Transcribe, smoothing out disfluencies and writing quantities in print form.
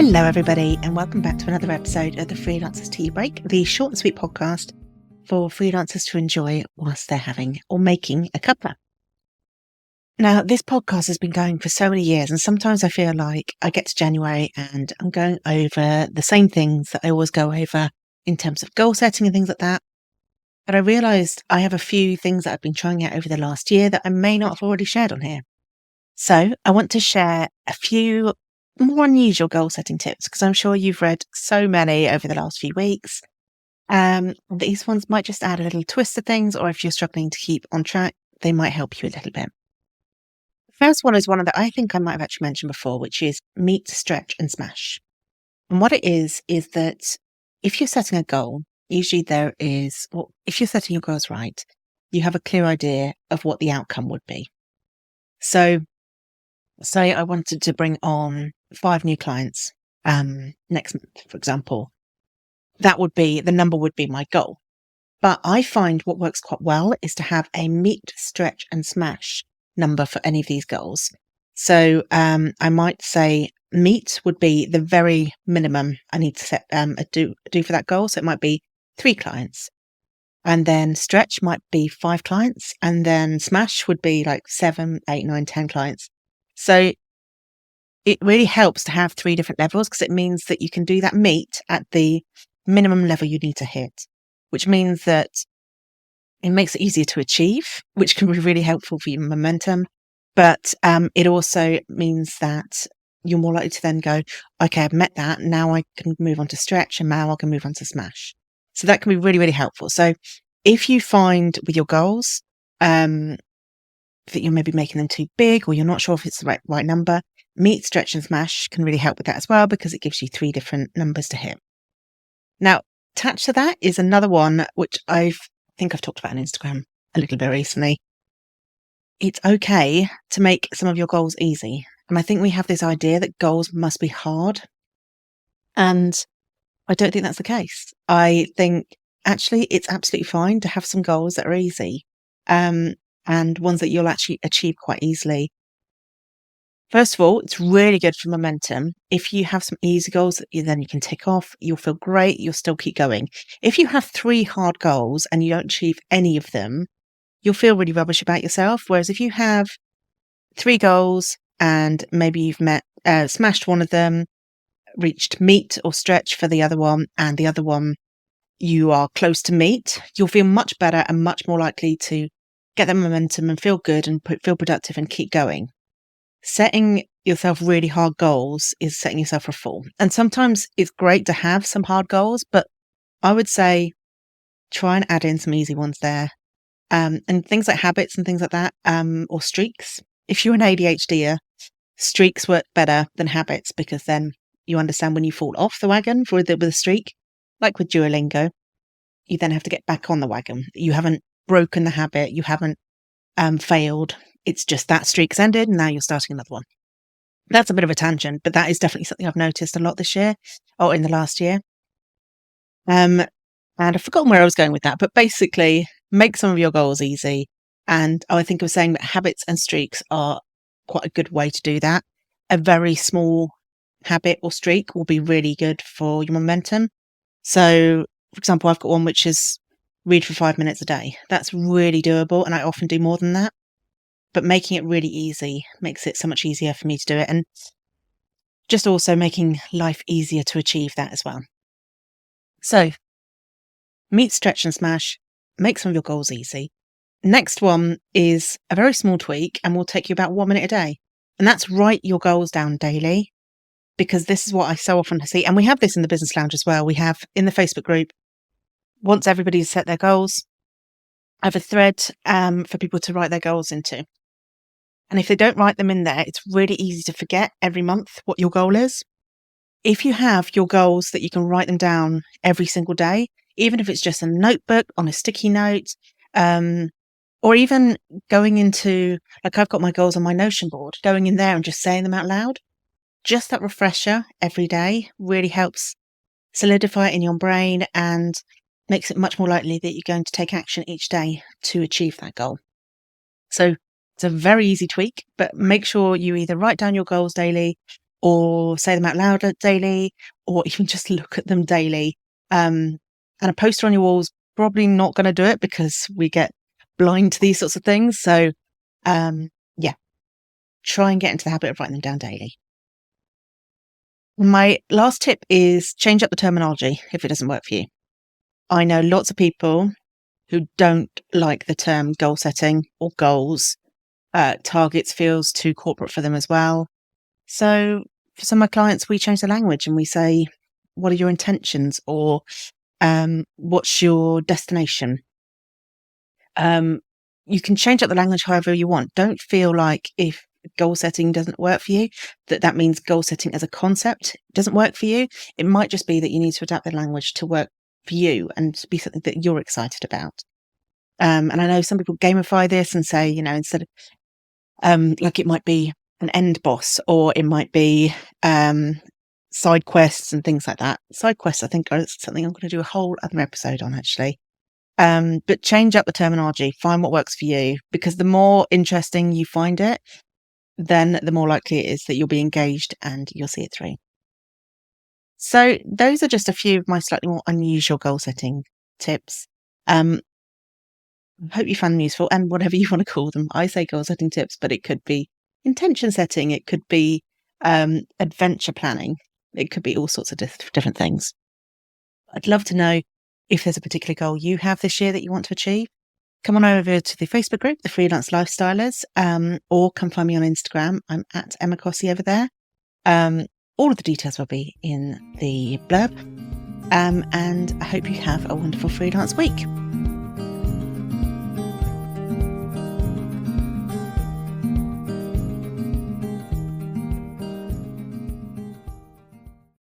Hello, everybody, and welcome back to another episode of the Freelancers Tea Break, the short and sweet podcast for freelancers to enjoy whilst they're having or making a cuppa. Now, this podcast has been going for so many years, and sometimes I feel like I get to January and I'm going over the same things that I always go over in terms of goal setting and things like that. But I realised I have a few things that I've been trying out over the last year that I may not have already shared on here. So I want to share a few more unusual goal setting tips because I'm sure you've read so many over the last few weeks. These ones might just add a little twist to things, or if you're struggling to keep on track, they might help you a little bit. The first one is one that I think I might have actually mentioned before, which is meet, stretch, and smash. And what it is that if you're setting a goal, usually if you're setting your goals right, you have a clear idea of what the outcome would be. So say I wanted to bring on 5 new clients next month, for example. The number would be my goal. But I find what works quite well is to have a meet, stretch, and smash number for any of these goals. So I might say meet would be the very minimum I need to set do for that goal. So it might be 3 clients. And then stretch might be 5 clients. And then smash would be like 7, 8, 9, 10 clients. So it really helps to have 3 different levels because it means that you can do that meet at the minimum level you need to hit, which means that it makes it easier to achieve, which can be really helpful for your momentum. But it also means that you're more likely to then go, okay, I've met that. Now I can move on to stretch and now I can move on to smash. So that can be really, really helpful. So if you find with your goals that you're maybe making them too big or you're not sure if it's the right number, meet, stretch and smash can really help with that as well because it gives you 3 different numbers to hit. Now, attached to that is another one, which I think I've talked about on Instagram a little bit recently. It's okay to make some of your goals easy. And I think we have this idea that goals must be hard. And I don't think that's the case. I think actually it's absolutely fine to have some goals that are easy and ones that you'll actually achieve quite easily. First of all, it's really good for momentum. If you have some easy goals that then you can tick off, you'll feel great, you'll still keep going. If you have 3 hard goals and you don't achieve any of them, you'll feel really rubbish about yourself. Whereas if you have 3 goals and maybe you've smashed one of them, reached meet or stretch for the other one, and the other one you are close to meet, you'll feel much better and much more likely to get that momentum and feel good and feel productive and keep going. Setting yourself really hard goals is setting yourself for a fall. And sometimes it's great to have some hard goals, but I would say try and add in some easy ones there. And things like habits and things like that, or streaks. If you're an ADHDer, streaks work better than habits because then you understand when you fall off the wagon with a streak, like with Duolingo, you then have to get back on the wagon. You haven't broken the habit, you haven't failed. It's just that streak's ended and now you're starting another one. That's a bit of a tangent, but that is definitely something I've noticed a lot this year or in the last year. And I've forgotten where I was going with that, but basically make some of your goals easy. And I think I was saying that habits and streaks are quite a good way to do that. A very small habit or streak will be really good for your momentum. So, for example, I've got one which is read for 5 minutes a day. That's really doable, and I often do more than that. But making it really easy makes it so much easier for me to do it, and just also making life easier to achieve that as well. So, meet, stretch, and smash. Make some of your goals easy. Next one is a very small tweak and will take you about 1 minute a day. And that's write your goals down daily, because this is what I so often see. And we have this in the Business Lounge as well. We have in the Facebook group, once everybody's set their goals, I have a thread for people to write their goals into. And if they don't write them in there, it's really easy to forget every month what your goal is. If you have your goals that you can write them down every single day, even if it's just a notebook on a sticky note, or even going into, like I've got my goals on my Notion board, going in there and just saying them out loud. Just that refresher every day really helps solidify it in your brain and makes it much more likely that you're going to take action each day to achieve that goal. So it's a very easy tweak, but make sure you either write down your goals daily or say them out loud daily, or even just look at them daily. And a poster on your wall is probably not going to do it because we get blind to these sorts of things. So, yeah, try and get into the habit of writing them down daily. My last tip is change up the terminology if it doesn't work for you. I know lots of people who don't like the term goal setting or goals. Targets feels too corporate for them as well. So for some of my clients, we change the language and we say, what are your intentions? Or what's your destination? You can change up the language however you want. Don't feel like if goal setting doesn't work for you, that means goal setting as a concept doesn't work for you. It might just be that you need to adapt the language to work for you and to be something that you're excited about. And I know some people gamify this and say, instead of like it might be an end boss, or it might be side quests and things like that. Side quests, I think, are something I'm going to do a whole other episode on, actually. But change up the terminology, find what works for you, because the more interesting you find it, then the more likely it is that you'll be engaged and you'll see it through. So those are just a few of my slightly more unusual goal setting tips. I hope you found them useful, and whatever you want to call them. I say goal setting tips, but it could be intention setting. It could be adventure planning. It could be all sorts of different things. I'd love to know if there's a particular goal you have this year that you want to achieve. Come on over to the Facebook group, The Freelance Lifestylers, or come find me on Instagram. I'm at Emma Cossey over there. All of the details will be in the blurb. And I hope you have a wonderful freelance week.